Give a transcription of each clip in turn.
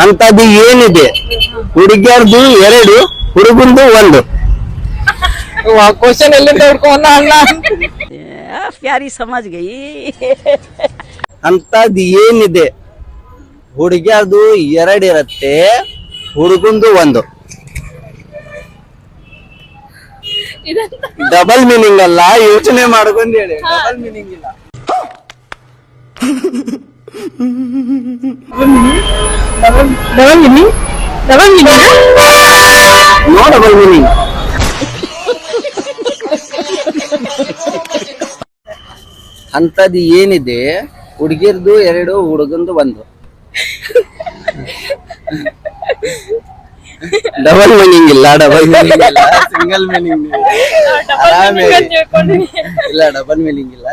ಅಂತದ್ದು ಏನಿದೆ? ಹುಡುಗಿಯರ್ದು 2, ಹುಡುಗಂದು 1. ಕ್ವಶನ್ ಎಲ್ಲಿಂದ ಹುಡ್ಕೊಂಡ ಅಣ್ಣ? प्यारी समझ गई. ಅಂತದ್ದು ಏನಿದೆ? ಹುಡುಗಿಯರ್ದು 2 ಇರತ್ತೆ, ಹುಡುಗಂದು 1. ಡಬಲ್ ಮೀನಿಂಗ್ ಅಲ್ಲ, ಯೋಚನೆ ಮಾಡ್ಕೊಂಡು ಹೇಳಿ. ಡಬಲ್ ಮೀನಿಂಗ್ ಇಲ್ಲ. No double meaning. ಅಂತದ್ದು ಏನಿದೆ? ಹುಡುಗಿರ್ದು 2, ಹುಡುಗಂದು 1. ಡಬಲ್ ಮೀನಿಂಗ್ ಇಲ್ಲ, ಡಬಲ್ ಮೀನಿಂಗ್ ಇಲ್ಲ, ಸಿಂಗಲ್ ಮೀನಿಂಗ್ ಇಲ್ಲ, ಡಬಲ್ ಮೀನಿಂಗ್ ಇಲ್ಲ.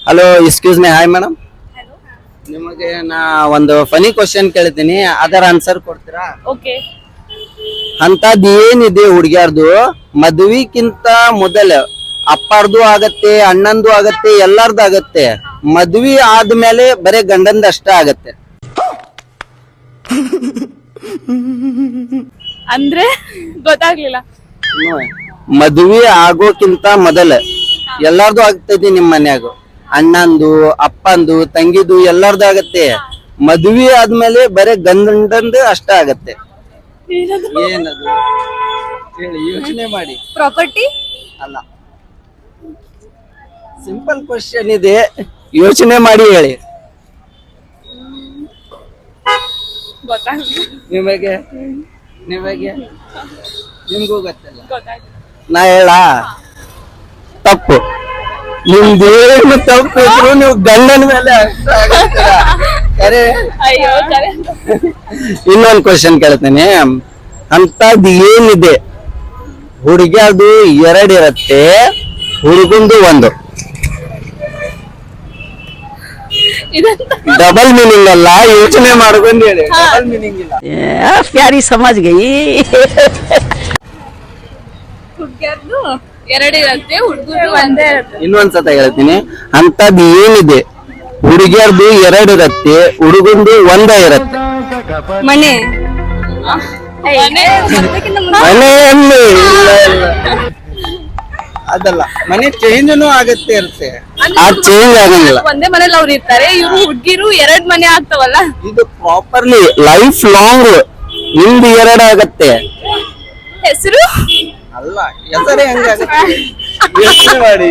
Hello, excuse me. Hi madam, ನಿಮಗೆ ನಾ ಒಂದು ಫನಿ ಕ್ವಶನ್ ಕೇಳ್ತೀನಿ, ಅದರ ಆನ್ಸರ್ ಕೊಡ್ತೀರಾ? ಓಕೆ. ಅಂತದ್ದು ಏನಿದೆ ಹುಡುಗಿಯರ್ದು? ಮದ್ವಿಕ್ಕಿಂತ ಮೊದಲ ಅಪ್ಪಾರ್ದು ಆಗತ್ತೆ, ಅಣ್ಣಂದು ಆಗತ್ತೆ, ಎಲ್ಲಾರ್ದು ಆಗತ್ತೆ. ಮದ್ವಿ ಆದ್ಮೇಲೆ ಬರೇ ಗಂಡಂದ ಅಷ್ಟ ಆಗತ್ತೆ. ಅಂದ್ರೆ ಗೊತ್ತಾಗ್ಲಿಲ್ಲ. ಮದ್ವಿ ಆಗೋಕ್ಕಿಂತ ಮೊದಲ ಎಲ್ಲಾರ್ದು ಆಗ್ತೈತಿ. ನಿಮ್ ಮನ್ಯಾಗ ಅಣ್ಣಂದು, ಅಪ್ಪಂದು, ತಂಗಿದು ಎಲ್ಲಾರ್ದು ಆಗತ್ತೆ. ಮದ್ವಿ ಆದ್ಮೇಲೆ ಬರೇ ಗಂಡಂದು ಅಷ್ಟ ಆಗತ್ತೆ. ಏನದು ಹೇಳಿ, ಯೋಚನೆ ಮಾಡಿ. ಪ್ರಾಪರ್ಟಿ ಅಲ್ಲ, ಸಿಂಪಲ್ ಕ್ವಶನ್ ಇದೆ, ಯೋಚನೆ ಮಾಡಿ ಹೇಳಿ. ಗೊತ್ತಾಗ್ಲಿಲ್ಲ. ನಿಮಗೆ ನಿಮ್ಗೂ ಗೊತ್ತಿಲ್ಲ. ನಾ ಹೇಳ ತಪ್ಪು. ನಿಮ್ದೇನು ತಪ್ಪು ಇದ್ರು ನೀವು ಗಂಡನ ಮೇಲೆ ಕರೆ. ಅಯ್ಯೋ, ಇನ್ನೊಂದು ಕ್ವಶನ್ ಕೇಳ್ತೇನೆ. ಅಂತದ್ದು ಏನಿದೆ? ಹುಡುಗಿಯದು 2 ಇರತ್ತೆ, ಹುಡುಗಂದು 1. ಡಬಲ್ ಮೀನಿಂಗ್ ಅಲ್ಲ, ಯೋಚನೆ ಮಾಡ್ಕೊಂಡು ಹೇಳಿ. ಡಬಲ್ ಮೀನಿಂಗ್ ಇಲ್ಲ. प्यारी समझ गई. ಹುಡ್ಗ್ಯಾರ್ದು 2 ಇರತ್ತೆ, ಹುಡುಗರು 1 ಇರತ್ತೆ. ಇನ್ನೊಂದ್ಸತ ಹೇಳ್ತೀನಿ. ಅಂತದ್ದು ಏನಿದೆ? ಹುಡುಗಿಯರ್ದು 2 ಇರತ್ತೆ, ಹುಡುಗಂದು 1 ಇರತ್ತೆ. ಮನೆ ಮನೆಯಲ್ಲಿ ಇಲ್ಲ. ಅದಲ್ಲ, ಮನೆ ಚೇಂಜ್ನು ಆಗತ್ತೆ ಇರುತ್ತೆ. ಆ ಚೇಂಜ್ ಆಗಂಗಿಲ್ಲ. ಒಂದೇ ಮನೇಲಿ ಅವ್ರು ಇರ್ತಾರೆ, ಇವ್ರು ಹುಡ್ಗಿರು 2 ಮನೆ ಆಗ್ತಾವಲ್ಲ. ಇದು ಪ್ರಾಪರ್ಲಿ ಲೈಫ್ ಲಾಂಗ್ ನಿಮ್ದು 2 ಆಗತ್ತೆ. ಹೆಸರು ಅಲ್ಲ, ಹೆಸರೇ ಹಂಗಾಗತ್ತೆ. ಯೋಚನೆ ಮಾಡಿ.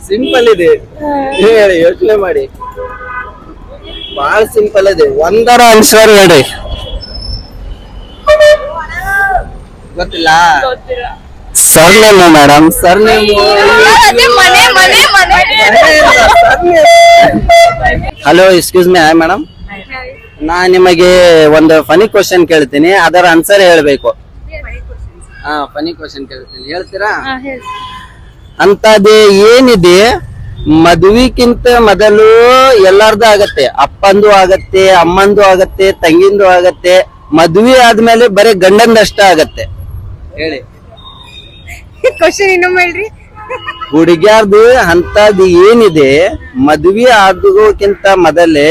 ಸಿಂಪಲ್ ಇದೆ, ಹೇಳಿ. ಯೋಚನೆ ಮಾಡಿ, ಬಹಳ ಸಿಂಪಲ್ ಇದೆ. 1 ಆನ್ಸರ್ ಹೇಳಿ. ಗೊತ್ತಿಲ್ಲ? Surname madam, surname. Hello, excuse me. Hi madam, ನಾ ನಿಮಗೆ ಒಂದು ಫನಿ ಕ್ವಶನ್ ಕೇಳ್ತೀನಿ, ಅದರ ಆನ್ಸರ್ ಹೇಳ್ಬೇಕು. ಫನಿ ಕ್ವಶನ್ ಕೇಳ್ತೀನಿ, ಹೇಳ್ತೀರಾ? ಅಂತದೇ ಏನಿದೆ? ಮದ್ವಿಕ್ಕಿಂತ ಮೊದಲು ಎಲ್ಲಾರ್ದು ಆಗತ್ತೆ. ಅಪ್ಪಂದು ಆಗತ್ತೆ, ಅಮ್ಮಂದು ಆಗತ್ತೆ, ತಂಗಿಂದು ಆಗತ್ತೆ. ಮದ್ವಿ ಆದ್ಮೇಲೆ ಬರೀ ಗಂಡಂದಷ್ಟ ಆಗತ್ತೆ. ಹೇಳಿ. ಕ್ವಶನ್ ಇನ್ನೊಮ್ಮೆ ಹೇಳ್ರಿ. ಹುಡುಗ್ಯಾರ್ದು ಅಂತದ್ದು ಏನಿದೆ? ಮದ್ವಿ ಆಗೋಕ್ಕಿಂತ ಮೊದಲೇ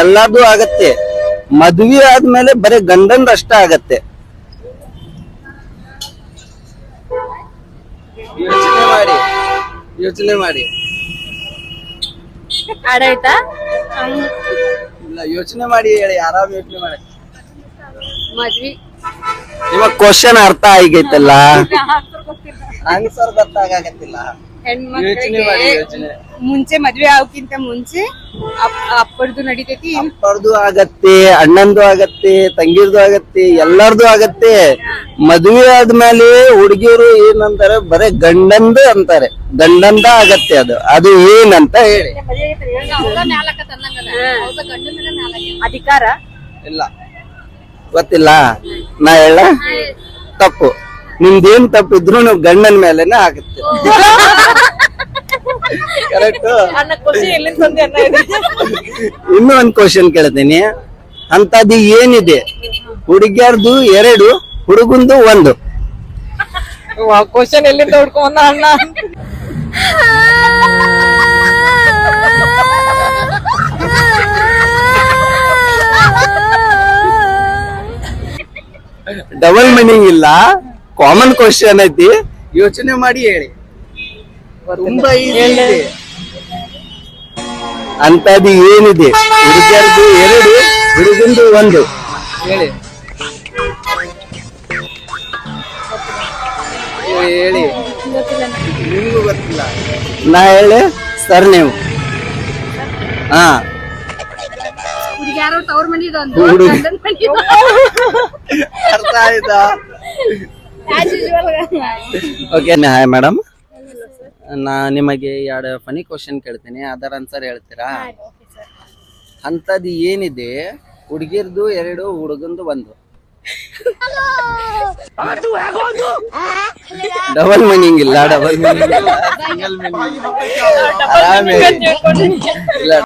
ಎಲ್ಲಾರ್ದು ಆಗತ್ತೆ. ಮದ್ವಿ ಆದ್ಮೇಲೆ ಬರೀ ಗಂಡಂದಷ್ಟ ಆಗತ್ತೆ. ಯೋಚನೆ ಮಾಡಿ. ಆಡಾಯ್ತಾ? ಇಲ್ಲ, ಯೋಚನೆ ಮಾಡಿ ಹೇಳಿ. ಆರಾಮ್ ಯೋಚನೆ ಮಾಡಿ. ಮದ್ವಿ. ನಿಮಗ್ ಕ್ವಶನ್ ಅರ್ಥ ಆಗೈತಲ್ಲ? ಆನ್ಸರ್ ಗೊತ್ತಾಗತ್ತಿಲ್ಲ. ಹೆಣ್ಮಕ್ಳಿಗೆ ಮುಂಚೆ ಮದ್ವೆ ಆಗೋಕ್ಕಿಂತ ಮುಂಚೆ ಅಪ್ಪರ್ದು ನಡಿತೈತಿ, ಅಪ್ಪರ್ದು ಆಗತ್ತೆ, ಅಣ್ಣಂದು ಆಗತ್ತೆ, ತಂಗಿರ್ದು ಆಗತ್ತೆ, ಎಲ್ಲಾರ್ದು ಆಗತ್ತೆ. ಮದ್ವೆ ಆದ್ಮೇಲೆ ಹುಡುಗಿಯರು ಏನಂತಾರೆ? ಬರೇ ಗಂಡಂದು ಅಂತಾರೆ. ಗಂಡಂದ ಆಗತ್ತೆ. ಅದು ಏನಂತ ಹೇಳಿ. ಅಧಿಕಾರ ಇಲ್ಲ, ಗೊತ್ತಿಲ್ಲ. ನಾ ಹೇಳ ತಪ್ಪು. ನಿಮ್ದೇನ್ ತಪ್ಪಿದ್ರು ನೀವು ಗಂಡನ ಮೇಲೆನೆ ಆಗುತ್ತೆ. ಕರೆಕ್ಟ್. ಇನ್ನೂ ಒಂದ್ ಕ್ವಶನ್ ಕೇಳ್ತೀನಿ. ಅಂತದ್ದು ಏನಿದೆ? ಹುಡುಗಿಯರ್ದು 2, ಹುಡುಗಂದು 1. ಕ್ವಶನ್ ಎಲ್ಲಿಂದ ಹುಡ್ಕೊಂಡ ಅಣ್ಣ? ಡಬಲ್ ಮೀನಿಂಗ್ ಇಲ್ಲ, ಕಾಮನ್ ಕ್ವಶನ್ ಐತಿ, ಯೋಚನೆ ಮಾಡಿ ಹೇಳಿ. ತುಂಬಾ easy ಇದೆ. ಅಂತದ್ದು ಏನಿದೆ? ಹುಡುಗಿಯರ್ದು 2, ಹುಡುಗಂದು 1. ಹೇಳಿ ಹೇಳಿ. ನಿಮ್ಗೂ ಗೊತ್ತಿಲ್ಲ? ನಾ ಹೇಳಿ ಸರ್ ನೀವು. ಹಾ, ಹುಡುಗ್ಯಾರು ತವ್ರ ಮನಿದು ಒಂದು ಹುಡುಗ. ಗಂಡನ್ ಮನಿದು. ಅರ್ಥ ಆಯ್ತಾ? As usual. Okay, hi madam. ನಾ ನಿಮಗೆ 2 ಫನಿ ಕ್ವಶನ್ ಕೇಳ್ತೀನಿ, ಅದರ ಆನ್ಸರ್ ಹೇಳ್ತೀರಾ? ಅಂತದ್ದು ಏನಿದೆ? ಹುಡುಗಿರ್ದು 2, ಹುಡುಗಂದು 1. ಡಬಲ್ ಮೀನಿಂಗ್ ಇಲ್ಲ, ಡಬಲ್ ಮೀನಿಂಗ್ ಇಲ್ಲ, ಸಿಂಗಲ್ ಮೀನಿಂಗ್ ಇಲ್ಲ.